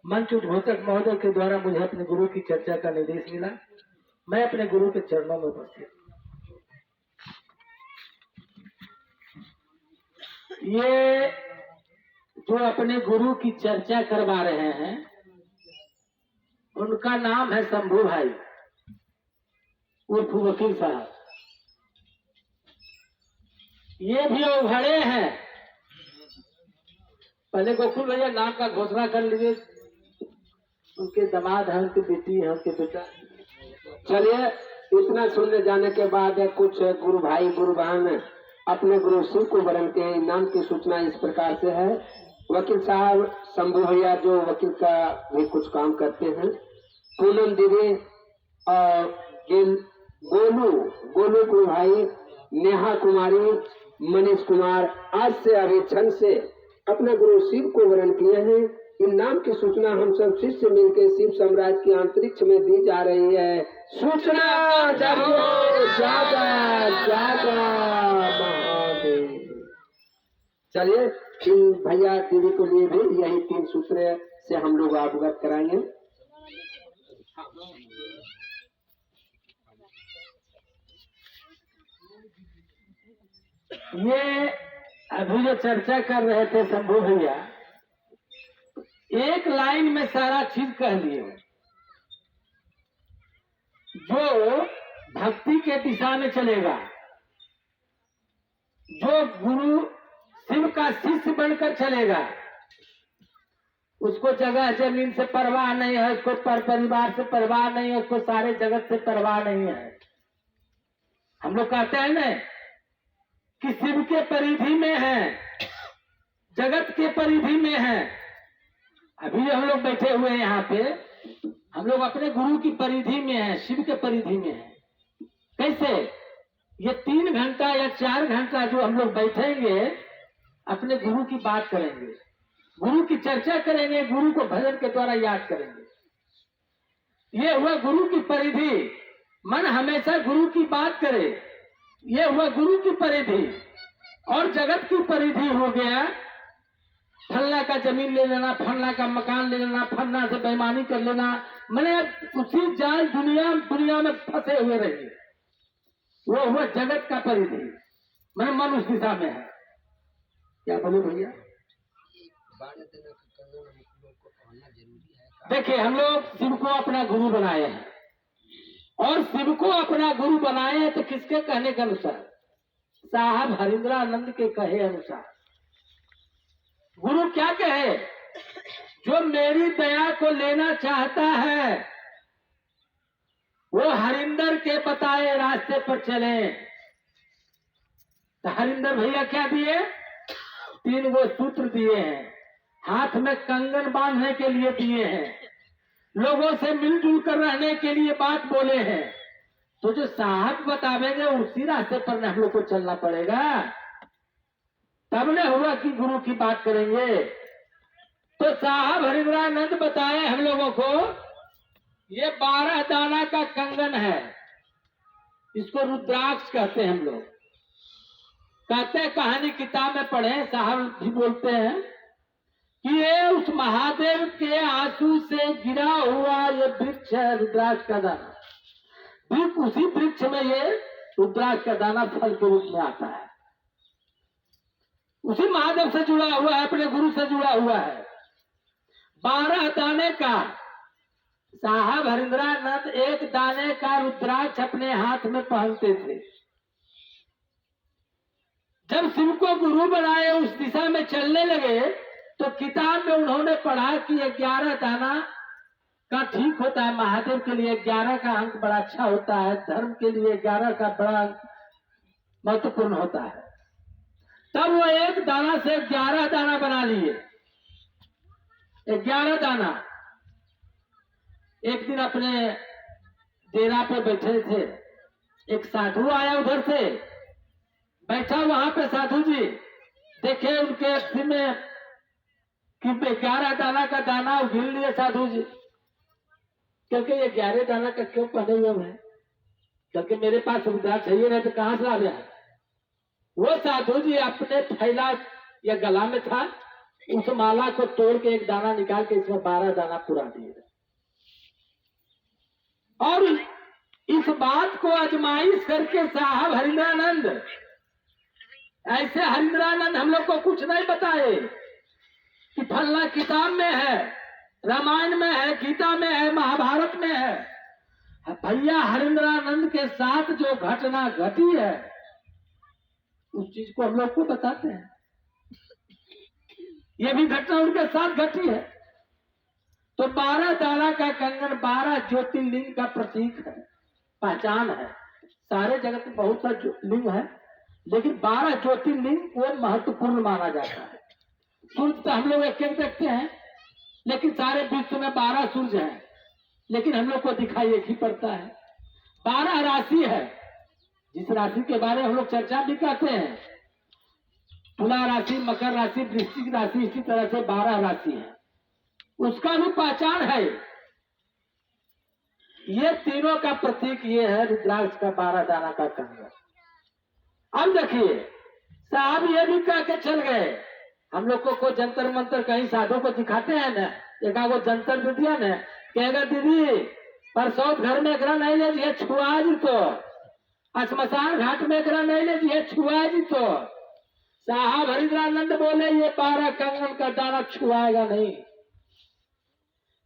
मंच उद्घोषक महोदय के द्वारा मुझे अपने गुरु की चर्चा का निर्देश मिला। मैं अपने गुरु के चरणों में उपस्थित। ये जो अपने गुरु की चर्चा करवा रहे हैं उनका नाम है शंभू भाई उर्फ वकील साहब। ये भी उभरे हैं। पहले गोकुल भैया नाम का घोषणा कर लीजिए। उनके दामाद है, उनकी बेटी है, उनके बेटा। चलिए, इतना सुनने जाने के बाद कुछ गुरु भाई गुरु बहन अपने गुरु शिव को वरण के नाम की सूचना इस प्रकार से है। वकील साहब शंभू भैया जो वकील का भी कुछ काम करते हैं, पूनम दीदी और गोलू गुरु भाई, नेहा कुमारी, मनीष कुमार आज से अभी क्षण से अपने गुरु शिव को वरण किए हैं। इन नाम की सूचना हम सब शिष्य मिलकर शिव साम्राज्य के अंतरिक्ष में दी जा रही है। सूचना जागो जागा जागा महादेव। चलिए, इन भैया दीदी को लिए भी यही 3 सूत्र से हम लोग अवगत कराएंगे। ये अभी जो चर्चा कर रहे थे शंभू भैया, एक लाइन में सारा चीज कह दिए। जो भक्ति के दिशा में चलेगा, जो गुरु शिव का शिष्य बनकर चलेगा, उसको जगह जमीन से परवाह नहीं है, उसको पर परिवार से परवाह नहीं है, उसको सारे जगत से परवाह नहीं है। हम लोग कहते हैं ना कि शिव के परिधि में है, जगत के परिधि में है। अभी जो हम लोग बैठे हुए हैं यहाँ पे, हम लोग अपने गुरु की परिधि में हैं, शिव के परिधि में हैं। कैसे? ये 3 घंटा या 4 घंटा जो हम लोग बैठेंगे, अपने गुरु की बात करेंगे, गुरु की चर्चा करेंगे, गुरु को भजन के द्वारा याद करेंगे। ये हुआ गुरु की परिधि। मन हमेशा गुरु की बात करे, ये हुआ गुरु की परिधि। और जगत की परिधि हो गया फलना का जमीन ले लेना, फलना का मकान ले लेना, फलना से बेईमानी कर लेना। मैंने उसी जाल दुनिया में फंसे हुए रहिए। वो हुआ जगत का परिधि। मैं मन उस दिशा में है। क्या बोले भैया? देखिए, हम लोग शिव को अपना गुरु बनाए हैं, और शिव को अपना गुरु बनाए हैं तो किसके कहने के अनुसार? साहब हरिंद्रानंद के कहे अनुसार। गुरु क्या कहे? जो मेरी दया को लेना चाहता है वो हरिंदर के बताए रास्ते पर चले। तो हरिंदर भैया क्या दिए? 3 वो सूत्र दिए हैं, हाथ में कंगन बांधने के लिए दिए हैं, लोगों से मिलजुल कर रहने के लिए बात बोले हैं। तो जो साहब बतावेंगे उसी रास्ते पर हम लोग को चलना पड़ेगा, तब न हुआ कि गुरु की बात करेंगे। तो साहब हरिंद्रानंद बताए हम लोगों को, ये 12 दाना का कंगन है, इसको रुद्राक्ष कहते हैं। हम लोग कहते हैं, कहानी किताब में पढ़े, साहब भी बोलते हैं कि ये उस महादेव के आंसू से गिरा हुआ ये वृक्ष है, रुद्राक्ष का दाना। उसी वृक्ष में ये रुद्राक्ष का दाना फल के रूप में आता है। उसी महादेव से जुड़ा हुआ है, अपने गुरु से जुड़ा हुआ है। 12 दाने का साहब हरिंद्रानंद एक दाने का रुद्राक्ष अपने हाथ में पहनते थे। जब शिव को गुरु बनाए, उस दिशा में चलने लगे, तो किताब में उन्होंने पढ़ा कि 11 दाना का ठीक होता है। महादेव के लिए 11 का अंक बड़ा अच्छा होता है, धर्म के लिए 11 का बड़ा अंक महत्वपूर्ण होता है। तब वो एक दाना से 11 दाना बना लिए। 11 दाना। एक दिन अपने डेरा पे बैठे थे, एक साधु आया उधर से, बैठा वहां पे साधु जी, देखे उनके सिर में कि 11 दाना का दाना गिन लिए साधु जी। क्योंकि ये 11 दाना का क्यों पहने हुए हैं? क्योंकि मेरे पास रुद्राक्ष चाहिए नहीं तो कहां से आ गया? वो साधु जी अपने थैला या गला में था, उस माला को तोड़ के एक दाना निकाल के इसमें 12 दाना पुरा दिए। और इस बात को आजमाइश करके साहब हरिंद्रानंद, ऐसे हरिंद्रानंद हम लोग को कुछ नहीं बताए कि फलना किताब में है, रामायण में है, गीता में है, महाभारत में है। भैया हरिंद्रानंद के साथ जो घटना घटी है उस चीज को हम लोग को बताते हैं। ये भी घटना उनके साथ घटी है। तो 12 दाना का कंगन 12 ज्योतिर्लिंग का प्रतीक है, पहचान है। सारे जगत में बहुत सा लिंग है, लेकिन 12 ज्योतिर्लिंग वो महत्वपूर्ण माना जाता है। सूर्य तो हम लोग एक एक देखते हैं, लेकिन सारे विश्व में 12 सूर्य हैं, लेकिन हम लोग को दिखाई एक ही पड़ता है। 12 राशि है, जिस राशि के बारे में हम लोग चर्चा भी करते हैं, तुला राशि, मकर राशि, वृश्चिक राशि, इसी तरह से 12 राशि है, उसका भी पहचान है। ये तीनों का प्रतीक ये है रुद्राक्ष का 12 दाना का कंगन। अब देखिए साहब ये भी कह के चल गए, हम लोग को जंतर मंतर कहीं साधु को दिखाते हैं ना, एक वो जंतर दे दिया ना, कहेगा दीदी परसों घर में एकरा नहीं ले जिए छुआ जी, तो श्मशान घाट में एकरा नहीं ले जिए छुआ जी। तो साहब हरिद्रानंद बोले ये 12 कंगन का दाना छुआएगा नहीं।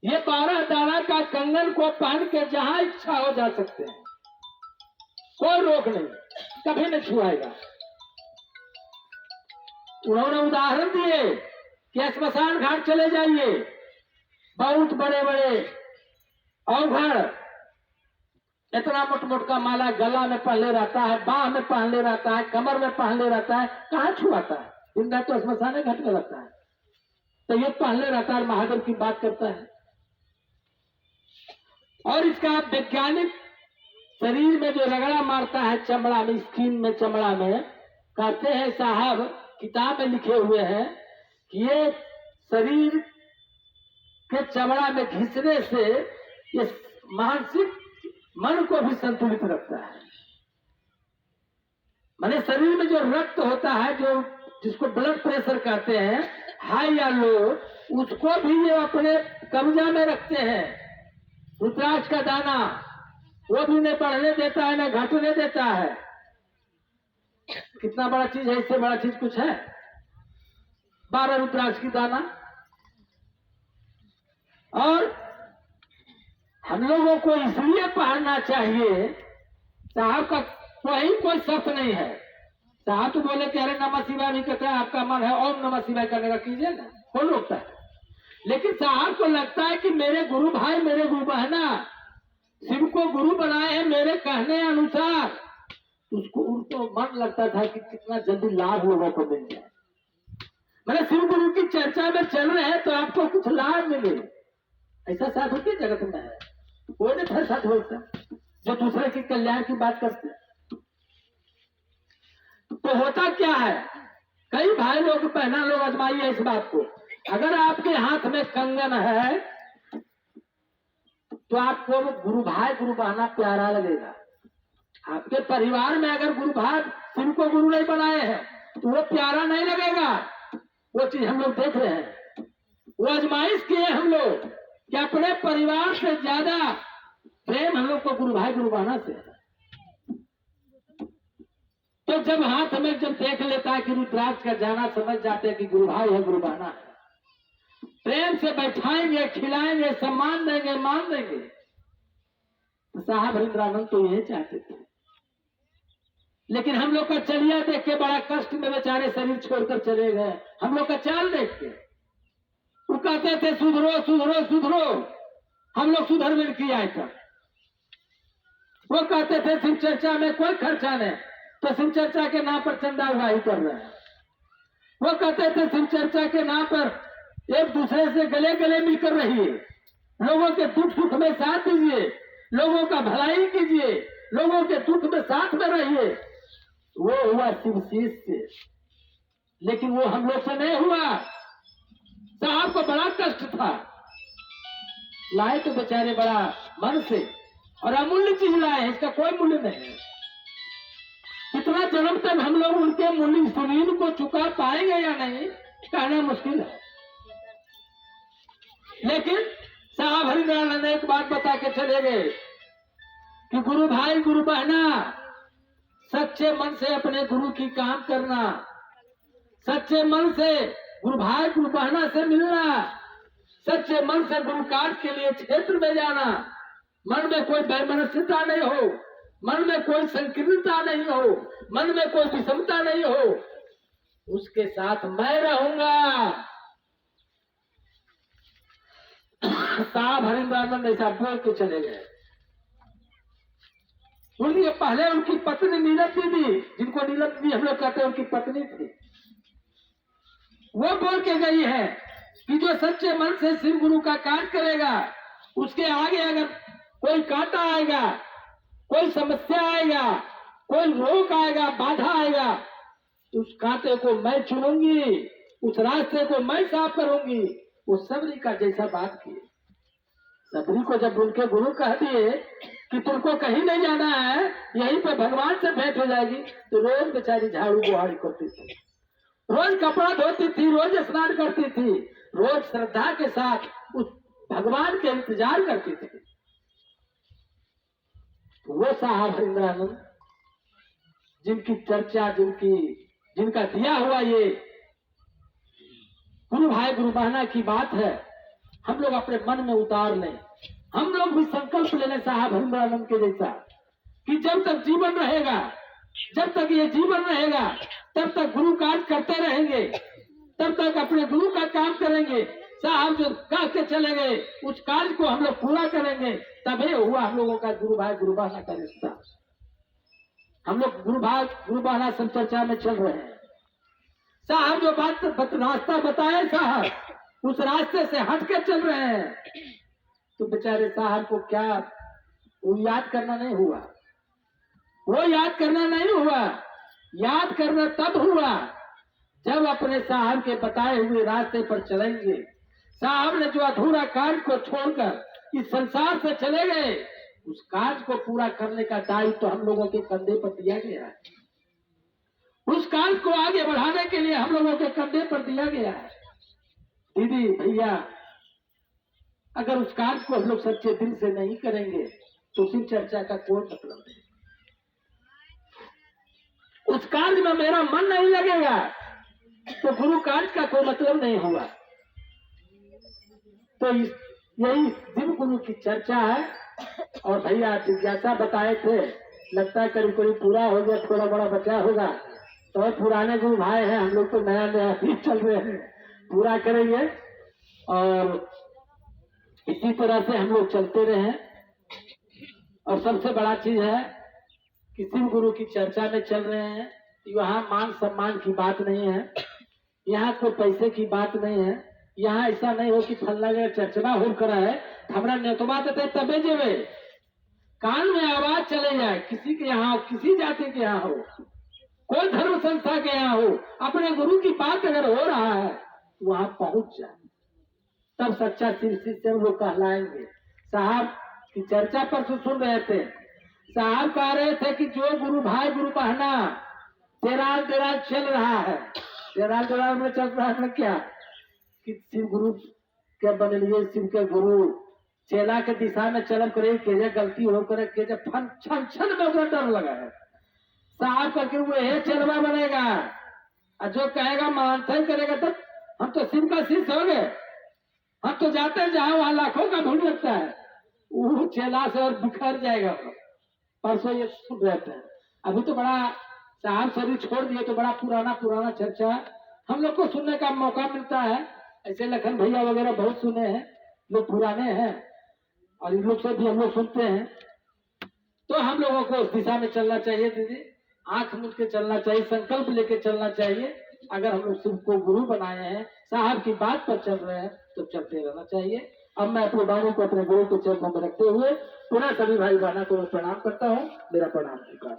ये 12 दाना का कंगन को पहन के जहां इच्छा हो जा सकते हैं, कोई रोक नहीं, कभी नहीं छुआएगा। उन्होंने उदाहरण दिए कि श्मशान घाट चले जाइए, बहुत बड़े बड़े अवघड़ इतना मोट मोट का माला गला में पहले रहता है, बाह में पहले रहता है, कमर में पहले रहता है, कहाँ छुआता है? जिंदा तो श्मशान घाट में रहता है, तो ये पहले रहता है, महादेव की बात करता है। और इसका वैज्ञानिक शरीर में जो रगड़ा मारता है चमड़ा में, स्किन में, चमड़ा में, कहते हैं साहब किताब में लिखे हुए हैं कि ये शरीर के चमड़ा में घिसने से ये मानसिक मन को भी संतुलित रखता है। माने शरीर में जो रक्त होता है, जो जिसको ब्लड प्रेशर कहते हैं, हाई या लो, उसको भी ये अपने कब्जा में रखते हैं। रुद्राक्ष का दाना वो भी नहीं बढ़ने देता है, न घटने देता है। कितना बड़ा चीज है, इससे बड़ा चीज कुछ है? 12 रुद्राक्ष की दाना। और हम लोगों को इसलिए पहनना चाहिए, साहब का कोई शर्त नहीं है। साहब तो बोले कि अरे नमः शिवाय भी कहते हैं, आपका मन है ओम नमः शिवाय करने का, कीजिए ना, कौन रोकता है? लेकिन साहब को लगता है कि मेरे गुरु भाई, मेरे गुरु बहना शिव को गुरु बनाए हैं मेरे कहने अनुसार, उनको मन लगता था कि कितना जल्दी लाभ लोगों को मिल जाए। मैंने शिव गुरु की चर्चा में चल रहे हैं तो आपको कुछ लाभ मिले, ऐसा साधु के जगत में है। कोई नहीं था साधु ऐसा जो दूसरे के कल्याण की बात करते। तो होता क्या है, कई भाई लोग, पहना लोग आजमाइए इस बात को, अगर आपके हाथ में कंगन है तो आपको गुरु भाई गुरु बहना प्यारा लगेगा। आपके परिवार में अगर गुरु भाई शिव को गुरु नहीं बनाए हैं तो वो प्यारा नहीं लगेगा। वो चीज हम लोग देख रहे हैं, वो आजमाइश किए हम लोग कि अपने परिवार से ज्यादा प्रेम हम लोग को गुरु भाई गुरु बहना से। तो जब हाथ में जब देख लेता है कि रुद्राक्ष का जाना, समझ जाते हैं कि गुरु भाई है, गुरु बहना है, प्रेम से बैठाएंगे, खिलाएंगे, सम्मान देंगे, मान देंगे। तो साहब हरिंद्रानंद तो यही चाहते थे। लेकिन हम लोग का चलिया देख के बड़ा कष्ट में बेचारे शरीर छोड़कर चले गए। हम लोग का चाल देख के वो कहते थे सुधरो सुधरो सुधरो, हम लोग सुधर मिल किया था। वो कहते थे शिव चर्चा में कोई खर्चा नहीं, तो शिव चर्चा के नाम पर चंदा उगाही कर रहे हैं। वो कहते थे शिव चर्चा के नाम पर एक दूसरे से गले गले मिलकर रहिए, लोगों के दुख सुख में साथ दीजिए, लोगों का भलाई कीजिए, लोगों के दुख में साथ में रहिए। वो हुआ शिवशीष से, लेकिन वो हम लोग से नहीं हुआ। साहब को बड़ा कष्ट था, लाए तो बेचारे बड़ा मन से, और अमूल्य चीज लाए, इसका कोई मूल्य नहीं है। कितना जन्म तक हम लोग उनके मूल्य सुनील को चुका पाएंगे या नहीं, कहना मुश्किल है। लेकिन साहब हरिंद्रानंद एक बात बता के चले गए कि गुरु भाई गुरु बहना, सच्चे मन से अपने गुरु की काम करना, सच्चे मन से गुरु भाई गुरु बहना से मिलना, सच्चे मन से गुरु कार्य के लिए क्षेत्र में जाना, मन में कोई वैमनस्यता नहीं हो, मन में कोई संकीर्णता नहीं हो, मन में कोई विषमता नहीं हो, उसके साथ मैं रहूंगा। साहब हरिंद्रानंद ऐसा बोल के चले गए। उनकी पहले उनकी पत्नी नीलम दीदी, जिनको नीलम दीदी हम लोग कहते हैं, उनकी पत्नी थी, वो बोल के गई है कि जो सच्चे मन से शिव गुरु का कार्य करेगा, उसके आगे अगर कोई कांटा आएगा, कोई समस्या आएगा, कोई रोक आएगा, बाधा आएगा, उस कांटे को मैं चुनूंगी, उस रास्ते को मैं साफ करूंगी। वो सबरी का जैसा बात किए। सबरी को जब उनके गुरु कह दिए कि तुमको कहीं नहीं जाना है, यहीं पे भगवान से भेंट हो जाएगी, तो रोज बेचारी झाड़ू बुहाड़ी करती थी, रोज कपड़ा धोती थी, रोज स्नान करती थी, रोज श्रद्धा के साथ उस भगवान के इंतजार करती थी। तो वो साहब हरिंद्रानंद जिनकी चर्चा, जिनका दिया हुआ ये गुरु भाई गुरु बहना की बात है, हम लोग अपने मन में उतार लें। हम लोग भी संकल्प ले लें साहब हरिंद्रानंद के जैसा कि जब तक जीवन रहेगा, जब तक ये जीवन रहेगा, तब तक गुरु कार्य करते रहेंगे, तब तक अपने गुरु का काम करेंगे। साहब जो कह के चले गए उस कार्य को हम लोग पूरा करेंगे, तभी हुआ हम लोगों का गुरु भाई गुरु बहना का रिश्ता। हम लोग गुरु भाई गुरु बहना सब चर्चा में चल रहे हैं। साहब जो रास्ता बताए साहब, उस रास्ते से हट के चल रहे हैं, तो बेचारे साहब को क्या वो याद करना नहीं हुआ, वो याद करना नहीं हुआ। याद करना तब हुआ जब अपने साहब के बताए हुए रास्ते पर चलेंगे। साहब ने जो अधूरा कार्य को छोड़कर इस संसार से चले गए, उस कार्य को पूरा करने का दायित्व तो हम लोगों के कंधे पर दिया गया है। उस कार्य को आगे बढ़ाने के लिए हम लोगों के कंधे पर दिया गया है। दीदी भैया, अगर उस कार्य को हम लोग सच्चे दिल से नहीं करेंगे तो शिव चर्चा का कोई मतलब नहीं। उस कार्य में मेरा मन नहीं लगेगा तो गुरु कार्य का कोई मतलब नहीं हुआ। तो यही शिव गुरु की चर्चा है। और भैया जिज्ञासा बताए थे, लगता है करीब करीब पूरा हो गया, थोड़ा बड़ा बचा होगा। तो पुराने गुरु भाई हैं, हम लोग तो नया नया ही चल रहे हैं, पूरा करेंगे और इसी तरह से हम लोग चलते रहे। और सबसे बड़ा चीज है कि शिव गुरु की चर्चा में चल रहे हैं, यहाँ मान सम्मान की बात नहीं है, यहाँ कोई पैसे की बात नहीं है। यहाँ ऐसा नहीं हो कि फलना जगह चर्चा हो कर है, हमारा नेतवा देते तबे जेवे, कान में आवाज चले जाए, किसी के यहाँ किसी जाति के यहाँ हो, कोई धर्म संस्था के यहाँ हो, अपने गुरु की बात अगर हो रहा है वहां पहुंच जाए, तब सच्चा शिष्य हम लोग कहलाएंगे। साहब की चर्चा पर तो सुन रहे थे, साहब कह रहे थे कि जो गुरु भाई गुरु बहना तेराल तेराल चल रहा है, तेराल तेराल में चल रहा है क्या कि शिव गुरु के बन लिए, शिव के गुरु चेला के दिशा में चलन करे के गलती हो करे के जब छन छन में उधर डर लगा है, साहब करके वो है चलवा बनेगा और जो कहेगा मानथन करेगा तब हम तो शिव का शिष्य हो गए, हम तो जाते हैं जहां वहां लाखों का भीड़ लगता है, वो चेला से और बिखर जाएगा। परसों ये सुन रहे थे, अभी तो बड़ा साहब शरीर छोड़ दिए तो बड़ा पुराना चर्चा हम लोग को सुनने का मौका मिलता है। ऐसे लखन भैया वगैरह बहुत सुने हैं, लोग पुराने हैं और इन लोग से भी हम लोग सुनते हैं। तो हम लोगों को उस दिशा में चलना चाहिए दीदी, आंख मूंद के चलना चाहिए, संकल्प लेके चलना चाहिए। अगर हम लोग शिव को गुरु बनाए हैं, साहब की बात पर चल रहे हैं, तो चलते रहना चाहिए। अब मैं अपने वाणी को अपने गुरु के चरणों में रखते हुए पुनः सभी भाई बहनों को प्रणाम करता हूँ। मेरा प्रणाम स्वीकार।